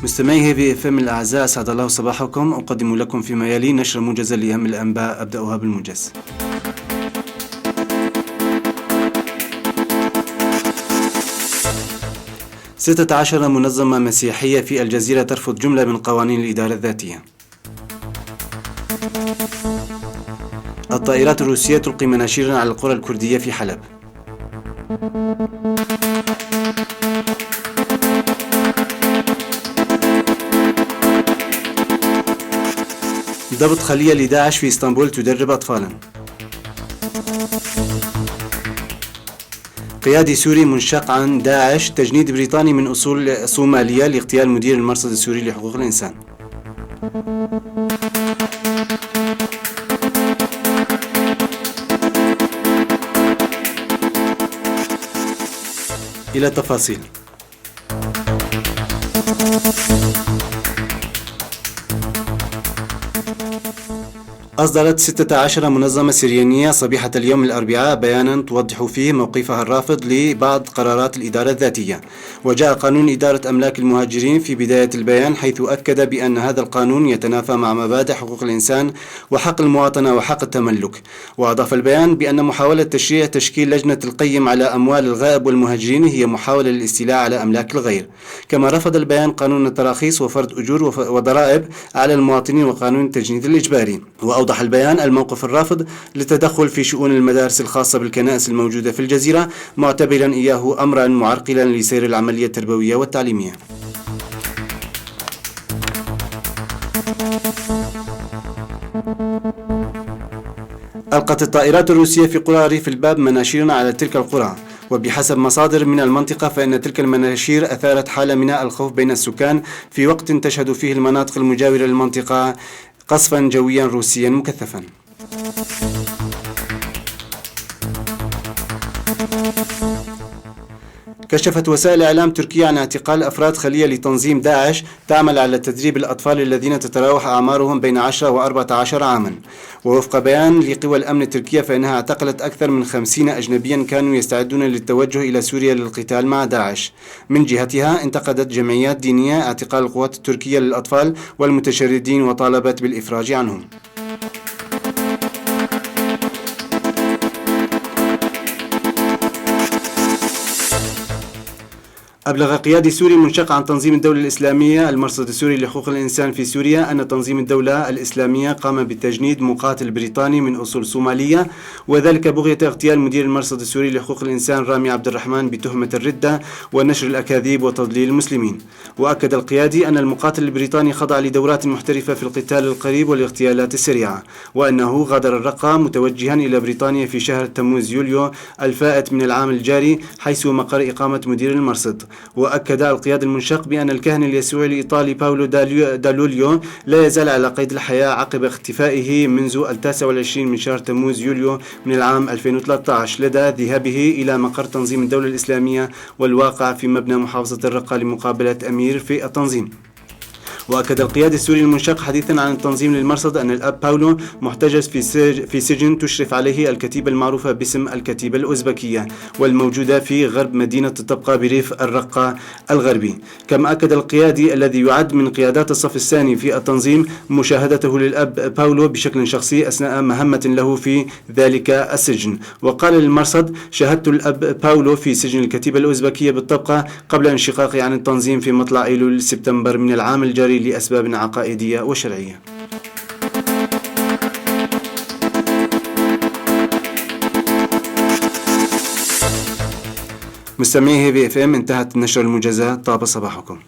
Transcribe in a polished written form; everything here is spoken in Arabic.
مستمعي في FM الأعزاء، أسعد الله صباحكم. أقدم لكم فيما يلي نشر موجزا لأهم الأنباء، أبدأها بالموجز. 16 منظمة مسيحية في الجزيرة ترفض جملة من قوانين الإدارة الذاتية. الطائرات الروسية تلقي مناشيرا على القرى الكردية في حلب. ضبط خلية لداعش في اسطنبول تدرب أطفالا. قيادي سوري منشق عن داعش، تجنيد بريطاني من أصول صومالية لاغتيال مدير المرصد السوري لحقوق الإنسان. إلى التفاصيل. أصدرت 16 منظمة سريانية صبيحة اليوم الأربعاء بيانا توضح فيه موقفها الرافض لبعض قرارات الإدارة الذاتية. وجاء قانون إدارة أملاك المهاجرين في بداية البيان، حيث أكد بأن هذا القانون يتنافى مع مبادئ حقوق الإنسان وحق المواطنة وحق التملك. وأضاف البيان بأن محاولة تشكيل لجنة القيم على أموال الغائب والمهاجرين هي محاولة للاستيلاء على أملاك الغير. كما رفض البيان قانون التراخيص وفرض أجور وضرائب على المواطنين وقانون التجنيد الإجباري. وأوضح البيان الموقف الرافض للتدخل في شؤون المدارس الخاصة بالكنائس الموجودة في الجزيرة، معتبرا إياه أمرا معرقلا لسير العملية التربوية والتعليمية. ألقت الطائرات الروسية في قرى ريف الباب مناشير على تلك القرى، وبحسب مصادر من المنطقة فإن تلك المناشير أثارت حالة من الخوف بين السكان في وقت تشهد فيه المناطق المجاورة للمنطقة قصفا جويا روسيا مكثفا. كشفت وسائل إعلام تركيا عن اعتقال أفراد خلية لتنظيم داعش تعمل على تدريب الأطفال الذين تتراوح أعمارهم بين 10 و14 عاما. ووفق بيان لقوى الأمن التركية فإنها اعتقلت أكثر من 50 أجنبيا كانوا يستعدون للتوجه إلى سوريا للقتال مع داعش. من جهتها انتقدت جمعيات دينية اعتقال القوات التركية للأطفال والمتشردين وطالبت بالإفراج عنهم. أبلغ قيادي سوري منشق عن تنظيم الدولة الإسلامية المرصد السوري لحقوق الإنسان في سوريا أن تنظيم الدولة الإسلامية قام بتجنيد مقاتل بريطاني من أصول صومالية، وذلك بغية اغتيال مدير المرصد السوري لحقوق الإنسان رامي عبد الرحمن بتهمة الردة ونشر الأكاذيب وتضليل المسلمين. وأكد القيادي أن المقاتل البريطاني خضع لدورات محترفة في القتال القريب والاغتيالات السريعة، وأنه غادر الرقة متوجها إلى بريطانيا في شهر تموز يوليو الفائت من العام الجاري، حيث مقر إقامة مدير المرصد. وأكد القيادي المنشق بأن الكاهن اليسوعي الإيطالي باولو دالوليو لا يزال على قيد الحياة عقب اختفائه منذ 29 من شهر تموز يوليو من العام 2013 لدى ذهابه إلى مقر تنظيم الدولة الإسلامية والواقع في مبنى محافظة الرقة لمقابلة أمير في التنظيم. وأكد القيادي السوري المنشق حديثا عن التنظيم للمرصد أن الأب باولو محتجز في سجن تشرف عليه الكتيبة المعروفة باسم الكتيبة الأوزبكية، والموجودة في غرب مدينة الطبقة بريف الرقة الغربي. كما أكد القيادي الذي يعد من قيادات الصف الثاني في التنظيم مشاهدته للأب باولو بشكل شخصي أثناء مهمة له في ذلك السجن. وقال للمرصد: شاهدت الأب باولو في سجن الكتيبة الأوزبكية بالطبقة قبل انشقاقه عن التنظيم في مطلع أيلول سبتمبر من العام الجاري لأسباب عقائدية وشرعية. مستمعي في FM، انتهت نشر الموجزات. طاب صباحكم.